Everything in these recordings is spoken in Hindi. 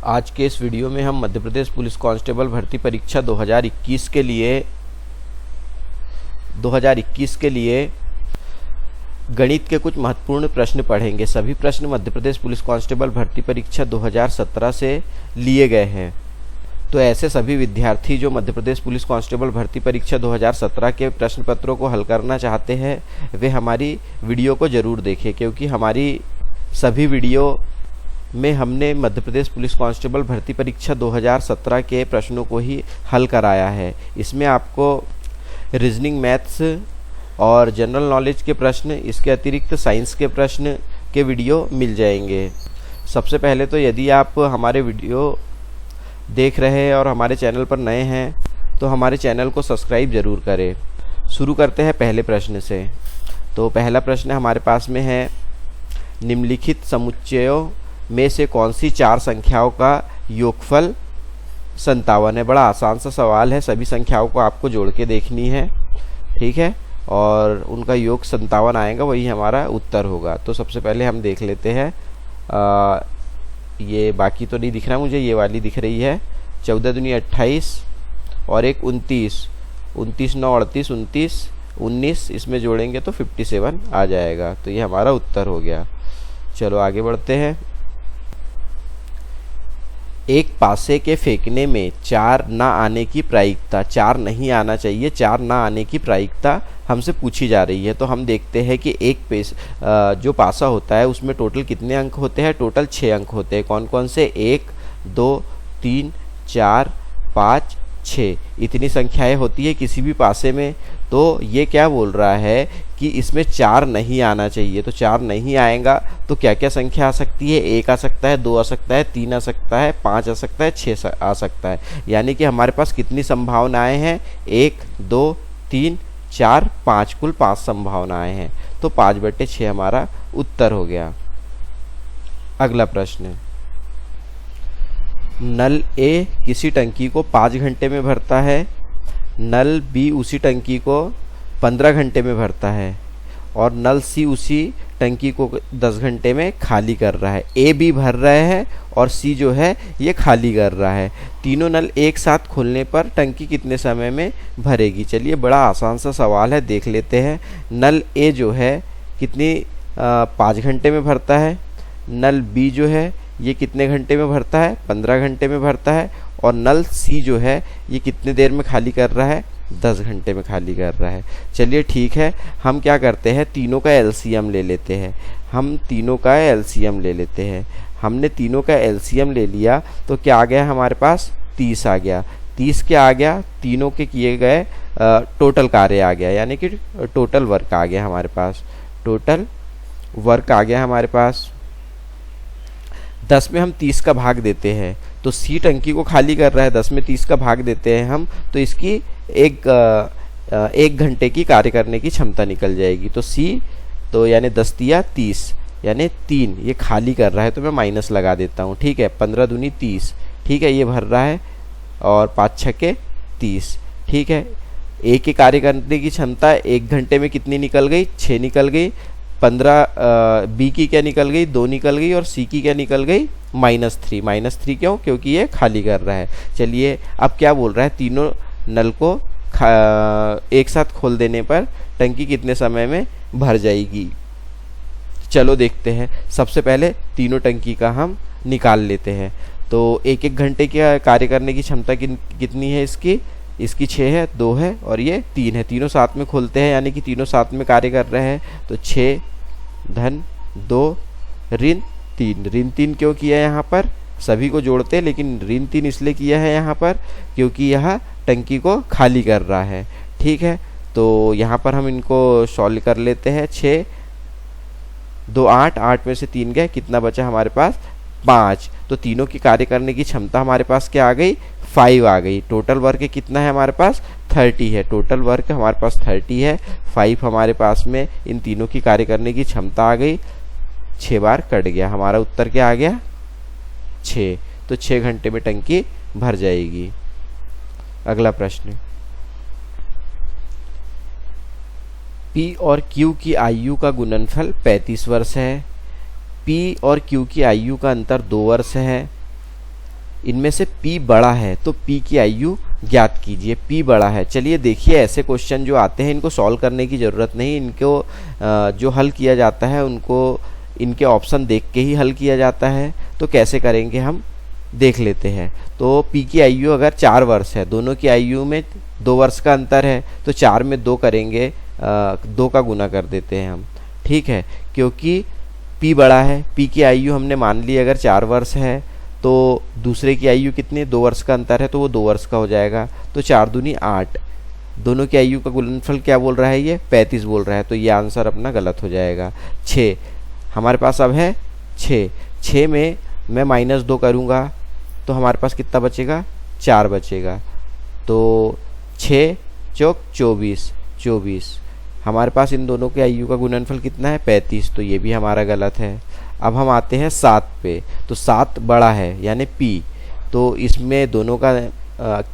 आज के इस वीडियो में हम मध्य प्रदेश पुलिस कांस्टेबल भर्ती परीक्षा 2021 के लिए गणित के कुछ महत्वपूर्ण प्रश्न पढ़ेंगे। सभी प्रश्न मध्य प्रदेश पुलिस कांस्टेबल भर्ती परीक्षा 2017 से लिए गए हैं। तो ऐसे सभी विद्यार्थी जो मध्य प्रदेश पुलिस कांस्टेबल भर्ती परीक्षा 2017 के प्रश्न पत्रों को हल करना चाहते हैं वे हमारी वीडियो को ज़रूर देखें, क्योंकि हमारी सभी वीडियो में हमने मध्य प्रदेश पुलिस कांस्टेबल भर्ती परीक्षा 2017 के प्रश्नों को ही हल कराया है। इसमें आपको रीजनिंग, मैथ्स और जनरल नॉलेज के प्रश्न, इसके अतिरिक्त साइंस के प्रश्न के वीडियो मिल जाएंगे। सबसे पहले तो यदि आप हमारे वीडियो देख रहे हैं और हमारे चैनल पर नए हैं तो हमारे चैनल को सब्सक्राइब ज़रूर करें। शुरू करते हैं पहले प्रश्न से। तो पहला प्रश्न हमारे पास में है, निम्नलिखित समुच्चयों में से कौन सी चार संख्याओं का योगफल 57 है। बड़ा आसान सा सवाल है, सभी संख्याओं को आपको जोड़ के देखनी है, ठीक है, और उनका योग 57 आएगा, वही हमारा उत्तर होगा। तो सबसे पहले हम देख लेते हैं, ये बाकी तो नहीं दिख रहा मुझे, ये वाली दिख रही है, 14 दूनी 28 और एक 29, 29 9 38 29 19, इसमें जोड़ेंगे तो 57 आ जाएगा। तो ये हमारा उत्तर हो गया। चलो आगे बढ़ते हैं। एक पासे के फेंकने में 4 ना आने की प्रायिकता, 4 नहीं आना चाहिए, 4 ना आने की प्रायिकता हमसे पूछी जा रही है। तो हम देखते हैं कि एक जो पासा होता है उसमें टोटल कितने अंक होते हैं। टोटल 6 अंक होते हैं। कौन कौन से? 1 2 3 4 5 6, इतनी संख्याएं होती है किसी भी पासे में। तो ये क्या बोल रहा है कि इसमें 4 नहीं आना चाहिए। तो 4 नहीं आएगा तो क्या क्या संख्या आ सकती है? 1 आ सकता है, 2 आ सकता है, 3 आ सकता है, 5 आ सकता है, 6 आ सकता है। यानी कि हमारे पास कितनी संभावनाएं हैं? 1 2 3 4 5, कुल 5 संभावनाएं हैं। तो 5/6 हमारा उत्तर हो गया। अगला प्रश्न, नल ए किसी टंकी को 5 घंटे में भरता है, नल बी उसी टंकी को 15 घंटे में भरता है और नल सी उसी टंकी को 10 घंटे में खाली कर रहा है। ए बी भर रहे हैं और सी जो है ये खाली कर रहा है। तीनों नल एक साथ खोलने पर टंकी कितने समय में भरेगी? चलिए बड़ा आसान सा सवाल है, देख लेते हैं। नल ए जो है कितनी 5 घंटे में भरता है, नल बी जो है ये कितने घंटे में भरता है? 15 घंटे में भरता है, और नल सी जो है ये कितने देर में खाली कर रहा है? 10 घंटे में खाली कर रहा है। चलिए ठीक है, हम क्या करते हैं, तीनों का एलसीएम ले लेते हैं। हम तीनों का एलसीएम ले लेते हैं। हमने तीनों का एलसीएम ले लिया तो क्या आ गया हमारे पास? 30 आ गया। 30 क्या आ गया? तीनों के किए गए टोटल कार्य आ गया, यानी कि टोटल वर्क आ गया हमारे पास। टोटल वर्क आ गया हमारे पास। 10 में हम 30 का भाग देते हैं तो सी टंकी को खाली कर रहा है, 10 में 30 का भाग देते हैं हम, तो इसकी एक घंटे की कार्य करने की क्षमता निकल जाएगी। तो सी तो यानी 10 तिया 30 यानी 3 ये खाली कर रहा है, तो मैं माइनस लगा देता हूँ, ठीक है। 15 दूनी 30, ठीक है, ये भर रहा है, और 5 छक्के 30, ठीक है। ए के कार्य करने की क्षमता 1 घंटे में कितनी निकल गई? 6 निकल गई। 15 बी की क्या निकल गई? 2 निकल गई। और सी की क्या निकल गई? -3। -3 क्यों? क्योंकि ये खाली कर रहा है। चलिए अब क्या बोल रहा है, तीनों नल को एक साथ खोल देने पर टंकी कितने समय में भर जाएगी? चलो देखते हैं। सबसे पहले तीनों टंकी का हम निकाल लेते हैं। तो 1 घंटे की कार्य करने की क्षमता कितनी है इसकी? 6 है, 2 है और ये 3 है। तीनों साथ में खोलते हैं, यानी कि तीनों साथ में कार्य कर रहे हैं। तो 6 धन 2 ऋण 3। ऋण 3 क्यों किया यहाँ पर? सभी को जोड़ते हैं, लेकिन ऋण 3 इसलिए किया है यहाँ पर क्योंकि यह टंकी को खाली कर रहा है, ठीक है। तो यहाँ पर हम इनको सॉल्व कर लेते हैं। 6 2 8, 8 में से 3 गए, कितना बचा हमारे पास? 5। तो तीनों की कार्य करने की क्षमता हमारे पास क्या आ गई? 5 आ गई। टोटल वर्क कितना है हमारे पास? 30 है। टोटल वर्क हमारे पास 30 है। 5 हमारे पास में इन तीनों की कार्य करने की क्षमता आ गई। 6 बार कट गया, हमारा उत्तर क्या आ गया? 6। तो 6 घंटे में टंकी भर जाएगी। अगला प्रश्न, पी और क्यू की आयु का गुणनफल 35 वर्ष है। P और Q की आयु का अंतर 2 वर्ष है। इनमें से P बड़ा है तो P की आयु ज्ञात कीजिए। P बड़ा है, चलिए देखिए ऐसे क्वेश्चन जो आते हैं इनको सॉल्व करने की ज़रूरत नहीं, इनको जो हल किया जाता है उनको इनके ऑप्शन देख के ही हल किया जाता है। तो कैसे करेंगे हम देख लेते हैं। तो P की आयु अगर 4 वर्ष है, दोनों की आयु में 2 वर्ष का अंतर है, तो 4 में 2 करेंगे, 2 का गुना कर देते हैं हम, ठीक है, क्योंकि P बड़ा है। P की आयु हमने मान ली अगर 4 वर्ष है तो दूसरे की आयु कितनी, 2 वर्ष का अंतर है, तो वो 2 वर्ष का हो जाएगा। तो 4 दूनी 8, दोनों की आयु का गुणनफल क्या बोल रहा है, ये 35 बोल रहा है, तो ये आंसर अपना गलत हो जाएगा। 6 हमारे पास अब है 6 में मैं -2 करूँगा तो हमारे पास कितना बचेगा, 4 बचेगा। तो 6 चौक 24, हमारे पास इन दोनों के आयु का गुणनफल कितना है, 35, तो ये भी हमारा गलत है। अब हम आते हैं 7 पे, तो 7 बड़ा है यानी P, तो इसमें दोनों का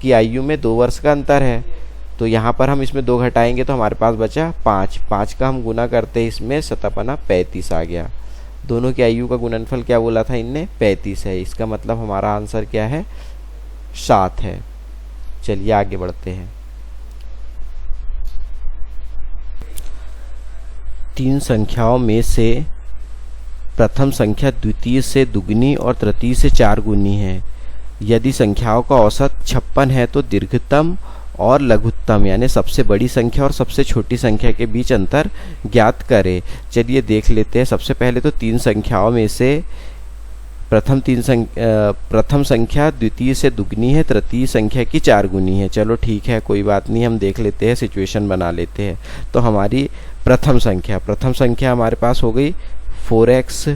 की आयु में 2 वर्ष का अंतर है, तो यहाँ पर हम इसमें 2 घटाएंगे तो हमारे पास बचा 5 का हम गुना करते हैं इसमें 7×35 आ गया। दोनों की आयु का गुणनफल क्या बोला था इनने, 35 है, इसका मतलब हमारा आंसर क्या है, 7 है। चलिए आगे बढ़ते हैं। 3 संख्याओं में से प्रथम संख्या द्वितीय से दुगनी और तृतीय से 4 गुनी है। यदि संख्याओं का औसत 56 है तो दीर्घतम और लघुत्तम यानी सबसे बड़ी संख्या और सबसे छोटी संख्या के बीच अंतर ज्ञात करें। चलिए देख लेते हैं। सबसे पहले तो 3 संख्याओं में से प्रथम संख्या द्वितीय से दुगनी है, तृतीय संख्या की 4 गुनी है। चलो ठीक है, कोई बात नहीं, हम देख लेते हैं, सिचुएशन बना लेते हैं। तो हमारी प्रथम संख्या हमारे पास हो गई 4x,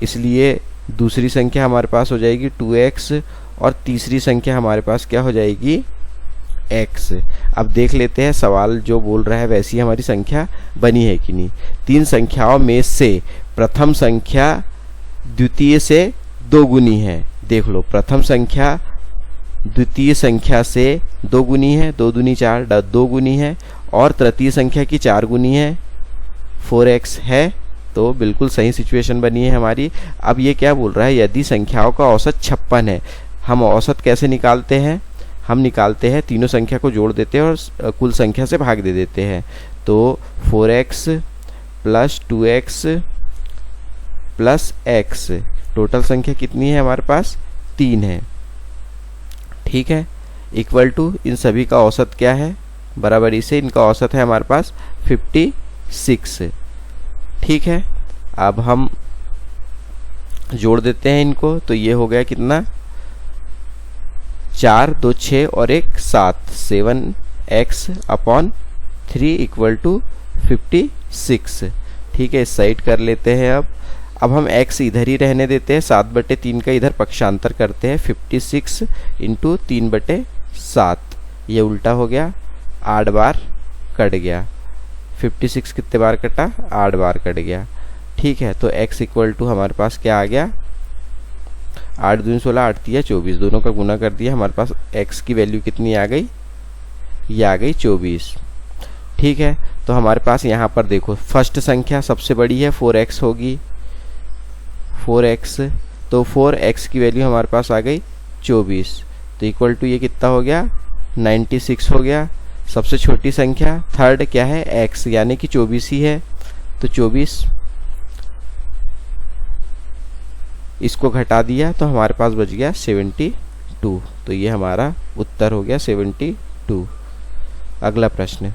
इसलिए दूसरी संख्या हमारे पास हो जाएगी 2x और तीसरी संख्या हमारे पास क्या हो जाएगी, x। अब देख लेते हैं सवाल जो बोल रहा है वैसी हमारी संख्या बनी है कि नहीं। 3 संख्याओं में से प्रथम संख्या द्वितीय से 2 गुनी है। देख लो, प्रथम संख्या द्वितीय संख्या से 2 गुनी है, 2 दूनी 4, 2 गुनी है, और तृतीय संख्या की 4 गुनी है, 4x है। तो बिल्कुल सही सिचुएशन बनी है हमारी। अब ये क्या बोल रहा है, यदि संख्याओं का औसत 56 है, हम औसत कैसे निकालते हैं, हम निकालते हैं तीनों संख्या को जोड़ देते हैं और कुल संख्या से भाग दे देते हैं। तो 4x plus 2x plus x, total संख्या कितनी है हमारे पास, 3 है, ठीक है, इक्वल टू इन सभी का औसत क्या है, बराबरी से इनका औसत है हमारे पास 56, ठीक है। अब हम जोड़ देते हैं इनको, तो ये हो गया कितना, 4 2 6 और 1 7, 7x/3 इक्वल टू 56, ठीक है। इस साइड कर लेते हैं। अब हम x इधर ही रहने देते हैं, 7/3 का इधर पक्षांतर करते हैं, 56 इंटू 3/7, ये उल्टा हो गया, 8 बार कट गया। 56 कितने बार कटा, 8 बार कट गया, ठीक है। तो x इक्वल टू हमारे पास क्या आ गया, 8 दूनी 16, 8 तिया 24, दोनों का गुना कर दिया, हमारे पास x की वैल्यू कितनी आ गई, ये आ गई 24, ठीक है। तो हमारे पास यहाँ पर देखो फर्स्ट संख्या सबसे बड़ी है, 4x होगी, 4x, तो 4x की वैल्यू हमारे पास आ गई 24, तो इक्वल टू ये कितना हो गया, 96 हो गया। सबसे छोटी संख्या थर्ड क्या है, x, यानी कि 24 ही है, तो 24, इसको घटा दिया तो हमारे पास बच गया 72, तो ये हमारा उत्तर हो गया 72। अगला प्रश्न,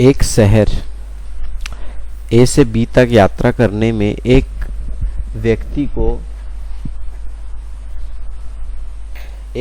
एक शहर ए से बी तक यात्रा करने में एक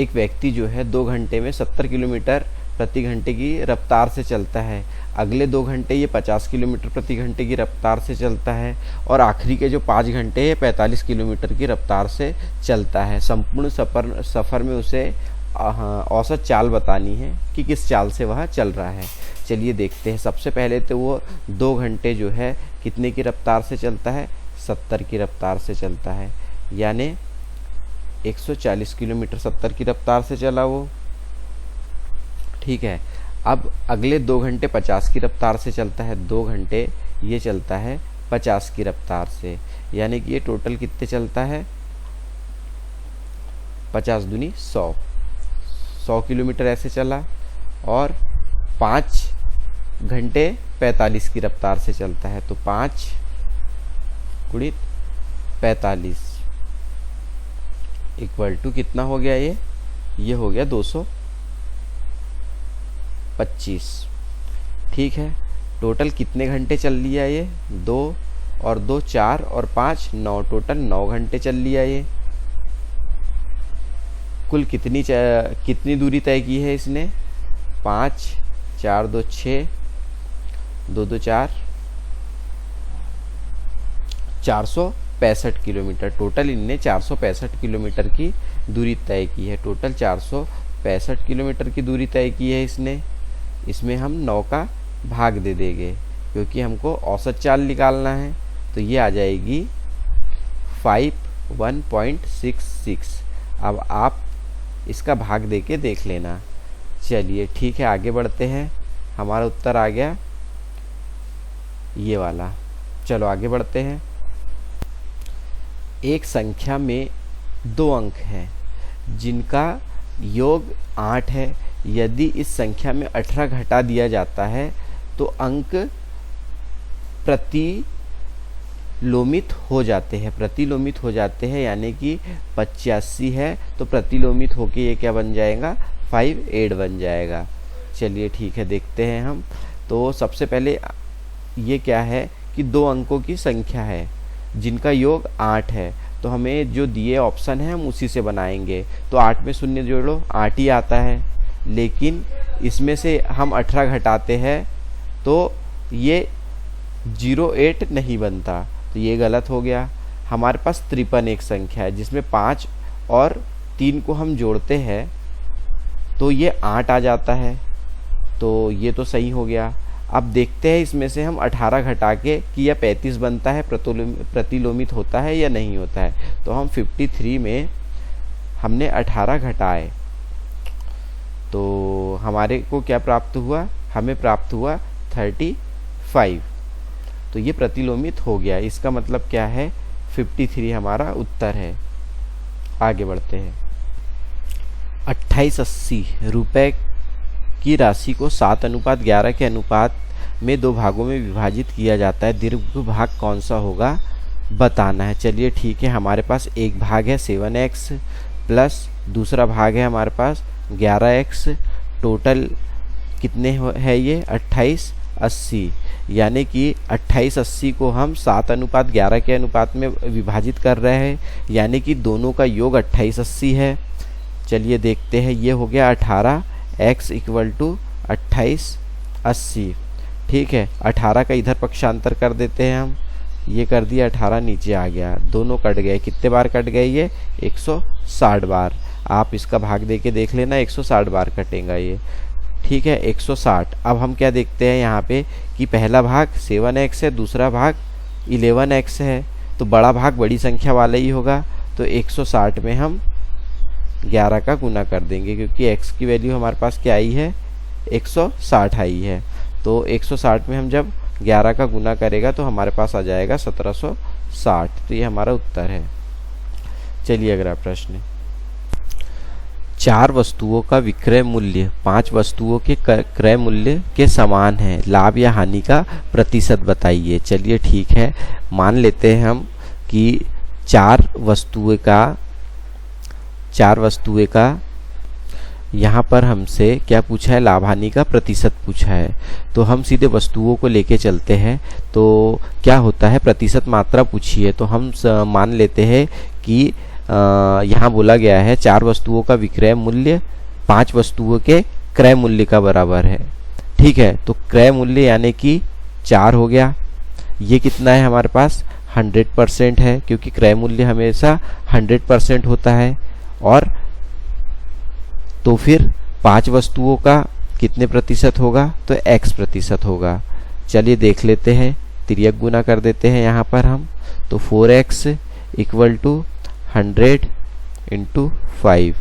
व्यक्ति जो है 2 घंटे में 70 किलोमीटर प्रति घंटे की रफ्तार से चलता है। अगले 2 घंटे ये 50 किलोमीटर प्रति घंटे की रफ्तार से चलता है, और आखिरी के जो 5 घंटे ये 45 किलोमीटर की रफ्तार से चलता है। संपूर्ण सफ़र में उसे औसत चाल बतानी है कि किस चाल से वह चल रहा है। चलिए देखते हैं। सबसे पहले तो वो 2 घंटे जो है कितने की रफ्तार से चलता है, 70 की रफ्तार से चलता है, यानी 140 किलोमीटर 70 की रफ्तार से चला वो, ठीक है। अब अगले 2 घंटे 50 की रफ्तार से चलता है, 2 घंटे ये चलता है 50 की रफ्तार से, यानी कि ये टोटल कितने चलता है, 50 दूनी 100, 100 किलोमीटर ऐसे चला और 5 घंटे 45 की रफ्तार से चलता है। तो 5 गुणित 45 इक्वल टू कितना हो गया, ये हो गया 225। ठीक है, टोटल कितने घंटे चल लिया ये, 2 और 2 4 और 5 9, टोटल 9 घंटे चल लिया ये। कुल कितनी दूरी तय की है इसने, 5 4 2 6 2 2 4 465 किलोमीटर। टोटल इनने 465 किलोमीटर की दूरी तय की है। टोटल 465 किलोमीटर की दूरी तय की है इसने। इसमें हम 9 का भाग दे देंगे क्योंकि हमको औसत चाल निकालना है। तो ये आ जाएगी 51.66। अब आप इसका भाग दे के देख लेना। चलिए ठीक है, आगे बढ़ते हैं। हमारा उत्तर आ गया ये वाला। चलो आगे बढ़ते हैं। एक संख्या में 2 अंक हैं जिनका योग 8 है। यदि इस संख्या में 18 घटा दिया जाता है तो अंक प्रतिलोमित हो जाते हैं। प्रतिलोमित हो जाते हैं यानी कि 85 है तो प्रतिलोमित होके ये क्या बन जाएगा, 58 बन जाएगा। चलिए ठीक है, देखते हैं हम। तो सबसे पहले ये क्या है कि 2 अंकों की संख्या है जिनका योग 8 है। तो हमें जो दिए ऑप्शन है हम उसी से बनाएंगे। तो 8 में 0 जोड़ो, 8 ही आता है। लेकिन इसमें से हम 18 घटाते हैं तो ये 08 नहीं बनता, तो ये गलत हो गया। हमारे पास 53 एक संख्या है जिसमें 5 और 3 को हम जोड़ते हैं तो ये 8 आ जाता है, तो ये तो सही हो गया। अब देखते हैं इसमें से हम 18 घटा के कि यह 35 बनता है, प्रतिलोमित होता है या नहीं होता है। तो हम 53 में हमने 18 घटाए तो हमारे को क्या प्राप्त हुआ, हमें प्राप्त हुआ 35। तो ये प्रतिलोमित हो गया। इसका मतलब क्या है, 53 हमारा उत्तर है। आगे बढ़ते हैं। 2880 रुपए की राशि को 7:11 के अनुपात में 2 भागों में विभाजित किया जाता है। दीर्घ भाग कौन सा होगा बताना है। चलिए ठीक है, हमारे पास एक भाग है 7x प्लस दूसरा भाग है हमारे पास 11x। टोटल कितने है ये 2880, यानी कि 2880 को हम 7:11 के अनुपात में विभाजित कर रहे हैं, यानी कि दोनों का योग 2880 है। चलिए देखते हैं, ये हो गया 18x इक्वल टू 2880। ठीक है, 18 का इधर पक्षांतर कर देते हैं हम, ये कर दिया 18 नीचे आ गया, दोनों कट गए। कितने बार कट गए ये, 160 बार। आप इसका भाग दे के देख लेना, 160 बार कटेगा ये। ठीक है, 160। अब हम क्या देखते हैं यहाँ पे कि पहला भाग 7x है, दूसरा भाग 11x है, तो बड़ा भाग बड़ी संख्या वाला ही होगा। तो 160 में हम 11 का गुना कर देंगे क्योंकि x की वैल्यू हमारे पास क्या आई है, 160 आई है। तो 160 में हम जब 11 का गुना करेगा तो हमारे पास आ जाएगा 1760। तो ये हमारा उत्तर है। चलिए अगला प्रश्न। 4 वस्तुओं का विक्रय मूल्य 5 वस्तुओं के क्रय मूल्य के समान है। लाभ या हानि का प्रतिशत बताइए। चलिए ठीक है, मान लेते हैं हम कि 4 वस्तुएं का यहाँ पर हमसे क्या पूछा है, लाभ हानि का प्रतिशत पूछा है। तो हम सीधे वस्तुओं को लेके चलते हैं। तो क्या होता है, प्रतिशत मात्रा पूछी है तो हम मान लेते हैं कि यहाँ बोला गया है 4 वस्तुओं का विक्रय मूल्य 5 वस्तुओं के क्रय मूल्य का बराबर है। ठीक है, तो क्रय मूल्य यानी कि 4 हो गया। ये कितना है हमारे पास, 100% है क्योंकि क्रय मूल्य हमेशा 100% होता है। और तो फिर 5 वस्तुओं का कितने प्रतिशत होगा, तो x प्रतिशत होगा। चलिए देख लेते हैं, तिर्यक गुना कर देते हैं यहाँ पर हम। तो 4x इक्वल टू 100 इंटू 5।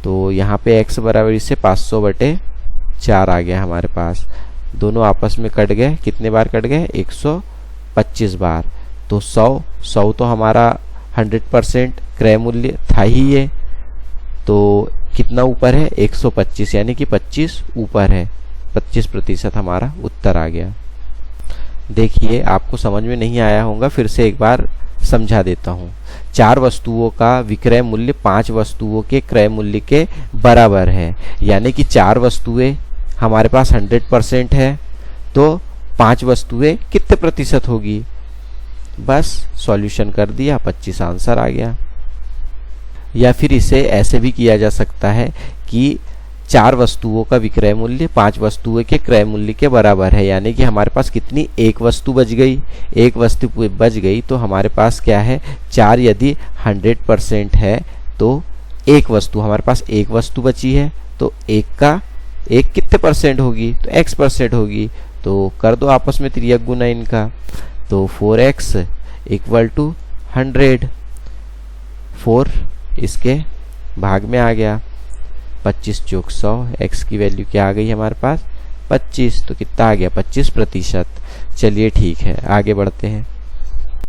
तो यहाँ पे x बराबर इससे 500/4 आ गया हमारे पास। दोनों आपस में कट गए, कितने बार कट गए, 125 बार। तो 100 तो हमारा 100% क्रय मूल्य था ही ये। तो कितना ऊपर है 125, यानी कि 25 ऊपर है, 25% हमारा उत्तर आ गया। देखिए आपको समझ में नहीं आया होगा, फिर से एक बार समझा देता हूँ। 4 वस्तुओं का विक्रय मूल्य 5 वस्तुओं के क्रय मूल्य के बराबर है, यानी कि 4 वस्तुएं हमारे पास 100% है, तो 5 वस्तुएं कितने प्रतिशत होगी? बस सॉल्यूशन कर दिया, 25 आंसर आ गया। या फिर इसे ऐसे भी किया जा सकता है कि 4 वस्तुओं का विक्रय मूल्य 5 वस्तुओं के क्रय मूल्य के बराबर है, यानी कि हमारे पास कितनी, एक वस्तु बच गई। एक वस्तु बच गई तो हमारे पास क्या है, 4 यदि 100% है तो एक वस्तु, हमारे पास एक वस्तु बची है, तो एक कितने परसेंट होगी? तो x% होगी। तो कर दो आपस में तिर्यक गुना इनका, तो 4x इक्वल टू 100, 4 इसके भाग में आ गया, 25 + 100, x की वैल्यू क्या आ गई हमारे पास 25, तो कितना आ गया 25%। चलिए ठीक है, आगे बढ़ते हैं।